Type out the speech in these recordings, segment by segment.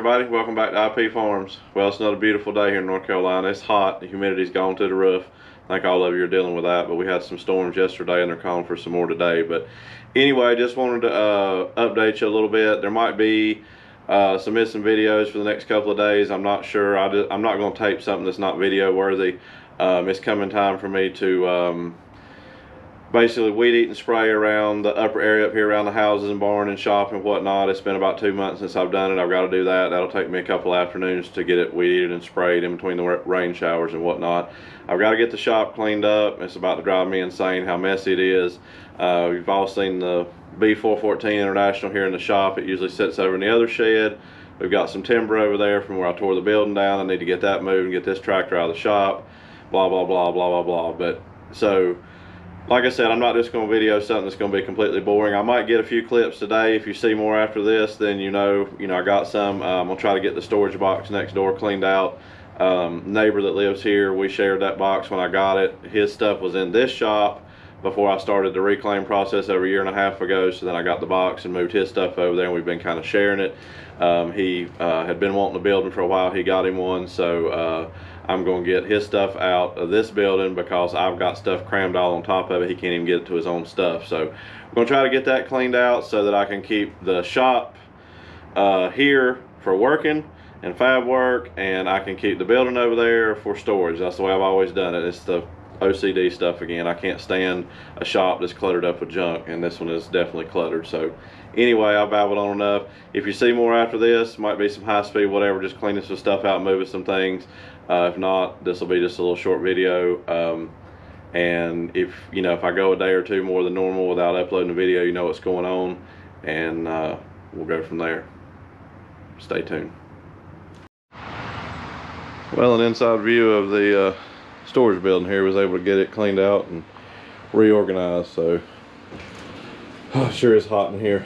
everybody, welcome back to IP Farms. Well, it's another beautiful day here in North Carolina. It's hot, the humidity's gone to the roof. I think all of you are dealing with that, but we had some storms yesterday and they're calling for some more today. But anyway, just wanted to update you a little bit. There might be some missing videos for the next couple of days. I'm not sure. I'm not going to tape something that's not video worthy. It's coming time for me to basically weed eat and spray around the upper area up here around the houses and barn and shop and whatnot. It's been about 2 months since I've done it. I've got to do that. That'll take me a couple afternoons to get it weed eated and sprayed in between the rain showers and whatnot. I've got to get the shop cleaned up. It's about to drive me insane how messy it is. You've all seen the B414 International here in the shop. It usually sits over in the other shed. We've got some timber over there from where I tore the building down. I need to get that moved and get this tractor out of the shop. Blah, blah, blah, blah, blah, blah. But so, like I said, I'm not just going to video something that's going to be completely boring. I might get a few clips today. If you see more after this, then you know I got some. I'm going to try to get the storage box next door cleaned out. Neighbor that lives here, we shared that box when I got it. His stuff was in this shop before I started the reclaim process over a year and a half ago. So then I got the box and moved his stuff over there, and we've been kind of sharing it. He had been wanting a building for a while. He got him one, so I'm going to get his stuff out of this building because I've got stuff crammed all on top of it. He can't even get it to his own stuff. So I'm going to try to get that cleaned out so that I can keep the shop here for working and fab work, and I can keep the building over there for storage. That's the way I've always done it. It's the OCD stuff again. I can't stand a shop that's cluttered up with junk, and this one is definitely cluttered. So anyway, I've babbled on enough. If you see more after this, might be some high speed, whatever, just cleaning some stuff out, moving some things. If not, this will be just a little short video. And if I go a day or two more than normal without uploading a video, you know what's going on, and we'll go from there. Stay tuned. Well, an inside view of the storage building here. Was able to get it cleaned out and reorganized. So sure is hot in here.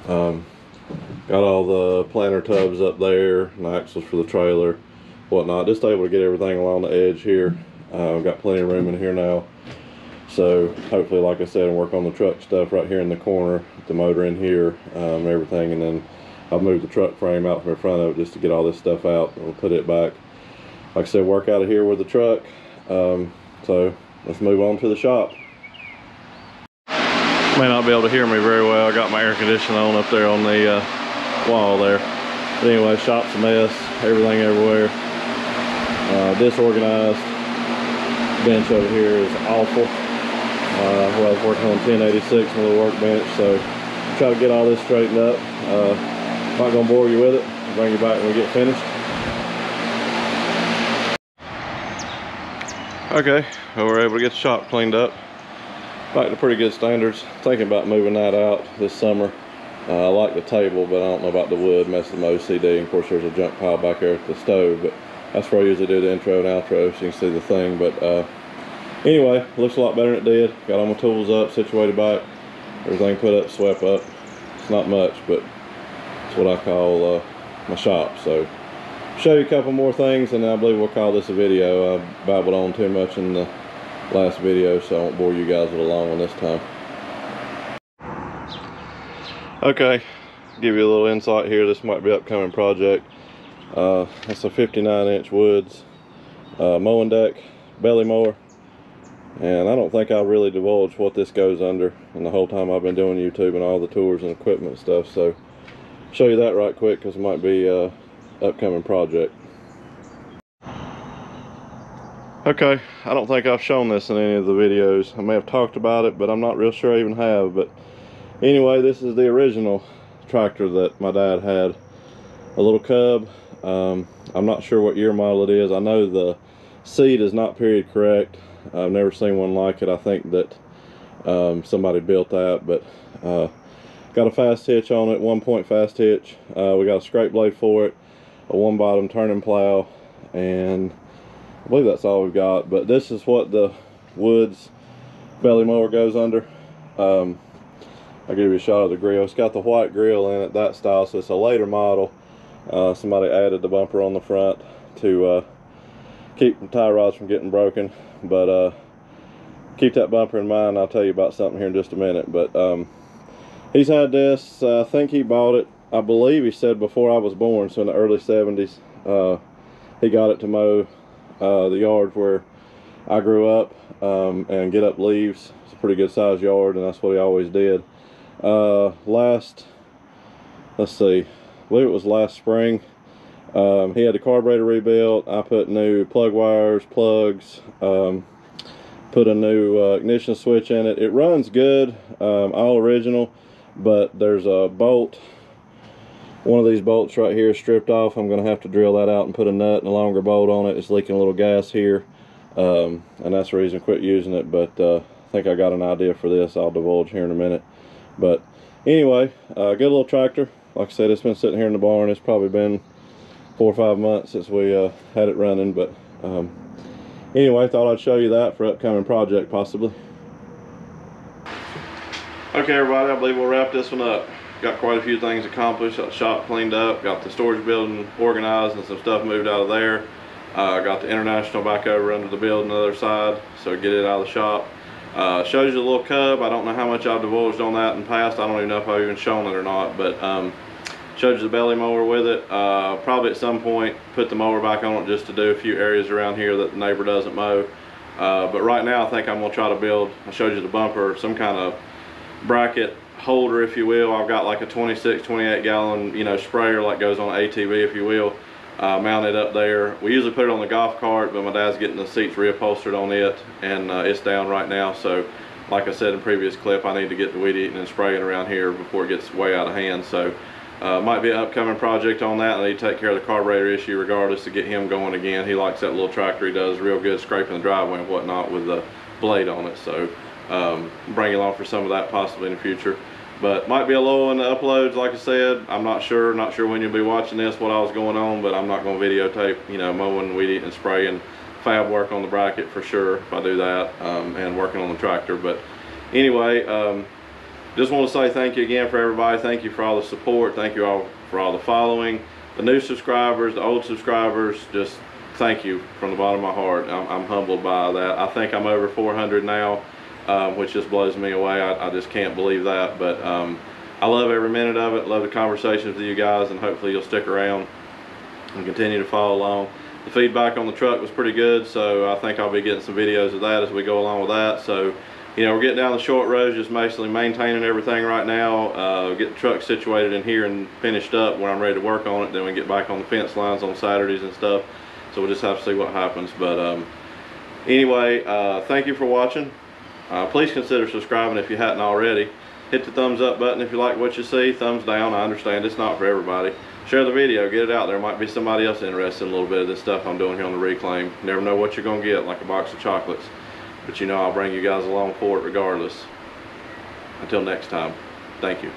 Got all the planter tubs up there and axles for the trailer, whatnot. Just able to get everything along the edge here. I've got plenty of room in here now, so hopefully, like I said, and work on the truck stuff right here in the corner, the motor in here, everything, and then I'll move the truck frame out from in front of it just to get all this stuff out, and we'll put it back. Like I said, work out of here with the truck. So let's move on to the shop. May not be able to hear me very well. I got my air conditioning on up there on the wall there. But anyway, shop's a mess. Everything everywhere. Disorganized. Bench over here is awful. Well, I was working on 1086 on the workbench, so try to get all this straightened up. Not gonna bore you with it. I'll bring you back when we get finished. Okay, well, we're able to get the shop cleaned up back to pretty good standards. Thinking about moving that out this summer. I like the table, but I don't know about the wood, messing with my OCD. And of course, there's a junk pile back there at the stove, but that's where I usually do the intro and outro, so you can see the thing. But anyway, looks a lot better than it did. Got all my tools up, situated back, everything put up, swept up. It's not much, but it's what I call my shop. So show you a couple more things, and I believe we'll call this a video. I babbled on too much in the last video, so I won't bore you guys with a long one this time. Okay, give you a little insight here. This might be an upcoming project. It's a 59-inch Woods mowing deck, belly mower, and I don't think I'll really divulge what this goes under. And the whole time I've been doing YouTube and all the tours and equipment and stuff, so show you that right quick because it might be upcoming project. Okay, I don't think I've shown this in any of the videos. I may have talked about it, but I'm not real sure I even have. But anyway, this is the original tractor that my dad had, a little Cub. I'm not sure what year model it is. I know the seat is not period correct. I've never seen one like it. I think that somebody built that, but got a fast hitch on it, 1-point fast hitch. We got a scrape blade for it, a 1-bottom turning plow, and I believe that's all we've got. But this is what the Woods belly mower goes under. I'll give you a shot of the grill. It's got the white grill in it, that style, so it's a later model. Somebody added the bumper on the front to keep the tie rods from getting broken, but keep that bumper in mind. I'll tell you about something here in just a minute. But he's had this, I think he bought it I believe he said before I was born, so in the early 70s. He got it to mow the yard where I grew up and get up leaves. It's a pretty good sized yard, and that's what he always did. Let's see, I believe it was last spring. He had the carburetor rebuilt. I put new plug wires, plugs, put a new ignition switch in it. It runs good, all original, but there's a bolt. One of these bolts right here is stripped off. I'm going to have to drill that out and put a nut and a longer bolt on it. It's leaking a little gas here, and that's the reason I quit using it. But I think I got an idea for this. I'll divulge here in a minute. But anyway, good little tractor. Like I said, it's been sitting here in the barn. It's probably been 4 or 5 months since we had it running. But anyway, thought I'd show you that for upcoming project possibly. Okay, everybody, I believe we'll wrap this one up. Got quite a few things accomplished. Got the shop cleaned up, got the storage building organized and some stuff moved out of there. Got the International back over under the building on the other side, so get it out of the shop. Shows you the little cub. I don't know how much I've divulged on that in the past. I don't even know if I've even shown it or not, but shows you the belly mower with it. Probably at some point put the mower back on it just to do a few areas around here that the neighbor doesn't mow. But right now I think I'm going to try to build, I showed you the bumper, some kind of bracket holder, if you will. I've got like a 26-28 gallon, you know, sprayer like goes on an ATV, if you will, mounted up there. We usually put it on the golf cart, but my dad's getting the seats reupholstered on it, and it's down right now. So like I said in previous clip, I need to get the weed eating and spraying around here before it gets way out of hand. So might be an upcoming project on that. I need to take care of the carburetor issue regardless to get him going again. He likes that little tractor. He does real good scraping the driveway and whatnot with the blade on it. So bring you along for some of that possibly in the future. But might be a lull in the uploads, like I said. I'm not sure when you'll be watching this, what all's going on, but I'm not going to videotape, you know, mowing, weed eating, and spraying. Fab work on the bracket for sure if I do that, and working on the tractor. But anyway, just want to say thank you again for everybody. Thank you for all the support. Thank you all for all the following. The new subscribers, the old subscribers, just thank you from the bottom of my heart. I'm humbled by that. I think I'm over 400 now. Which just blows me away. I just can't believe that, but I love every minute of it. Love the conversations with you guys, and hopefully you'll stick around and continue to follow along. The feedback on the truck was pretty good, so I think I'll be getting some videos of that as we go along with that. So, you know, we're getting down the short road, just basically maintaining everything right now, get the truck situated in here and finished up when I'm ready to work on it. Then we get back on the fence lines on Saturdays and stuff, so we'll just have to see what happens. But anyway, thank you for watching. Please consider subscribing if you hadn't already. Hit the thumbs up button if you like what you see. Thumbs down, I understand it's not for everybody. Share the video, get it out there. Might be somebody else interested in a little bit of this stuff I'm doing here on the Reclaim. Never know what you're going to get, like a box of chocolates. But you know I'll bring you guys along for it regardless. Until next time, thank you.